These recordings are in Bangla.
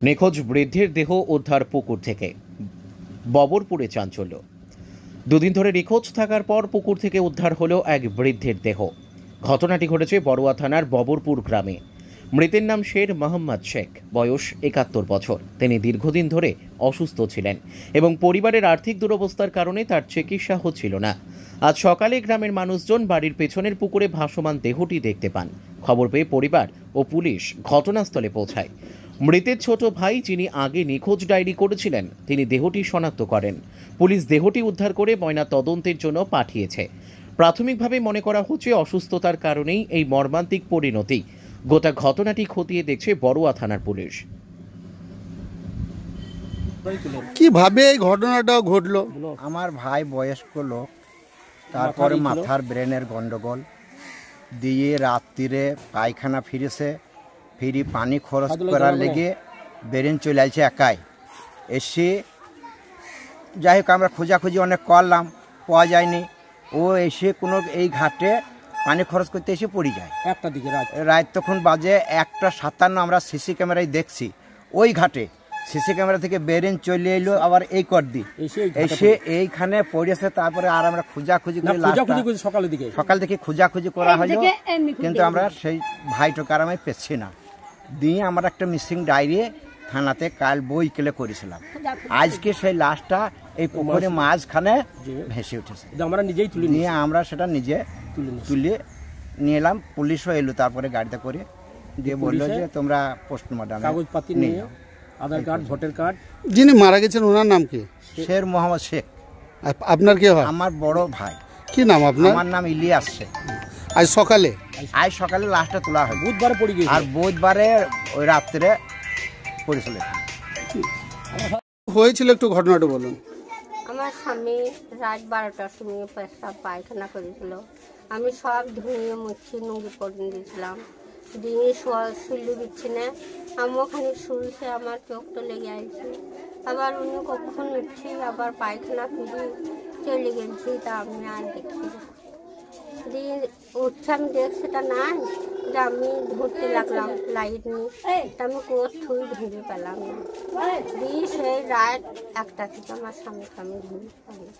নিখোঁজ বৃদ্ধের দেহ উদ্ধার পুকুর থেকে। ববরপুরে চাঞ্চল্য। দুদিন ধরে নিখোঁজ থাকার পর পুকুর থেকে উদ্ধার হলো এক বৃদ্ধের দেহ। ঘটনাটি ঘটেছে বড়ুয়া থানার ববরপুর গ্রামে। মৃতের নাম শের মোহাম্মদ শেখ, বয়স ৭১ বছর। তিনি দীর্ঘদিন ধরে অসুস্থ ছিলেন এবং পরিবারের আর্থিক দুরবস্থার কারণে তার চিকিৎসা হচ্ছিল না। আজ সকালে গ্রামের মানুষজন বাড়ির পেছনের পুকুরে ভাসমান দেহটি দেখতে পান। খবর পেয়ে পরিবার ও পুলিশ ঘটনাস্থলে পৌঁছায়। মৃতের ছোট ভাই, যিনি আগে নিখোঁজ ডায়েরি করেছিলেন, তিনি দেহটি শনাক্ত করেন। পুলিশ দেহটি উদ্ধার করে ময়না তদন্তের জন্য পাঠিয়েছে। প্রাথমিকভাবে মনে করা হচ্ছে অসুস্থতার কারণেই এই মর্মান্তিক পরিণতি। গোটা ঘটনাটি খতিয়ে দেখছে বড়ুয়া থানার পুলিশ। কিভাবে এই ঘটনাটা ঘটলো? আমার ভাই বয়স্ক লোক, তারপরে মাথার ব্রেনের গন্ডগোল দিয়ে রাত্রিরে পায়খানা ফিরেছে, ফিরি পানি খরচ করার লেগে ব্রেন চলে আসছে একাই এসে। যাই হোক, আমরা খোঁজাখুঁজি অনেক করলাম, পাওয়া যায়নি। ও এসে কোনো এই ঘাটে পানি খরচ করতে এসে পড়ে যায়। একটা দিকে রাত তখন বাজে 1:57। আমরা সিসি ক্যামেরায় দেখছি ওই ঘাটে সিসি ক্যামেরা থেকে বেরেন চলে এলো, আবার এই কর দি এসে এইখানে পড়েছে। তারপরে আর আমরা খোঁজাখুঁজি করে সকাল থেকে খোঁজাখুঁজি করা হলো, কিন্তু আমরা সেই ভাইটাকে আর আমি পেছি না। দিয়ে আমরা একটা মিসিং ডায়েরি থানাতে কাল বইকেলে করেছিলাম। আজকে সেই লাশটা এই পুকুরে মাঝখানে ভেসে উঠেছে। আমরা নিজেই তুলে নিয়ে আমরা সেটা নিজে তুলে নিয়ে এলাম। পুলিশও এলো তারপরে গাড়িতে করে, দিয়ে বললো যে তোমরা পোস্টমর্টম কাগজপাতি নিয়ে আধার কার্ড, ভোটার কার্ড। যিনি মারা গেছেন ওনার নাম কি? শের মোহাম্মদ শেখ। আপনার কে হয়? আমার বড় ভাই। কি নাম আপনার? আমার নাম ইলিয়াস শেখ। আজ সকালে লাশটা তোলা হয়, বুধবারে পড়ে গিয়েছে। আর বুধবারে ওই রাত্রে পড়েছিল। হয়েছিল একটু ঘটনাটা বলুন। আমার স্বামী রাত 12টার সময় পেশাব পায়খানা করেছিল। আমি সব ধুয়ে মুছি নুঙ্গি পরিয়ে দিয়েছিলাম, দিয়ে শুলু দিচ্ছি না। আমি ওখানে শুলছে, আমার চোখটা লেগে আসছে। আবার উনি কখন উঠছি, আবার পায়খানা ফিরে চলে গেছি। তা আমি আর দেখি দিয়ে উঠছে, আমি দেখছি তা নাই। যে আমি ধরতে লাগলাম লাইট নিয়ে, তা আমি কোথাও ধরে পেলাম না। দিয়ে সেই রাত 1টা থেকে আমার স্বামীকে আমি ধরে পেলাম।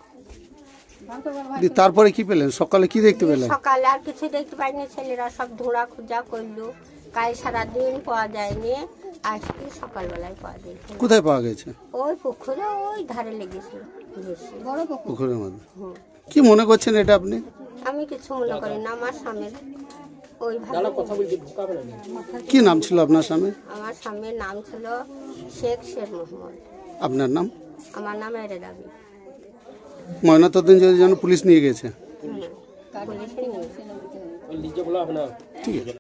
তারপরে কি পেলেন? সকালে কি দেখতে পেলেন? সকালে আর কিছু দেখতে পাইনি। ছেলেরা সব ধোঁড়া খোঁজা করলো, কাল সারাদিন পাওয়া যায়নি। আজকে সকালবেলায় পাওয়া গেছে। কোথায় পাওয়া গেছে? ওই পুকুরে, ওই ধারে লেগেছিল, বড় পুকুরের মধ্যে। কি মনে করছেন এটা আপনি? আমি কিছু মনে করি না। আমার স্বামীর ওই কি নাম ছিল আপনার স্বামী? আমার স্বামীর নাম ছিল শের মোহাম্মদ। আপনার নাম? আমার নাম এরেদাবি। ময়নাতদন্তের জন্য পুলিশ নিয়ে গেছে। পুলিশে নিয়ে গেছে। ঠিক আছে।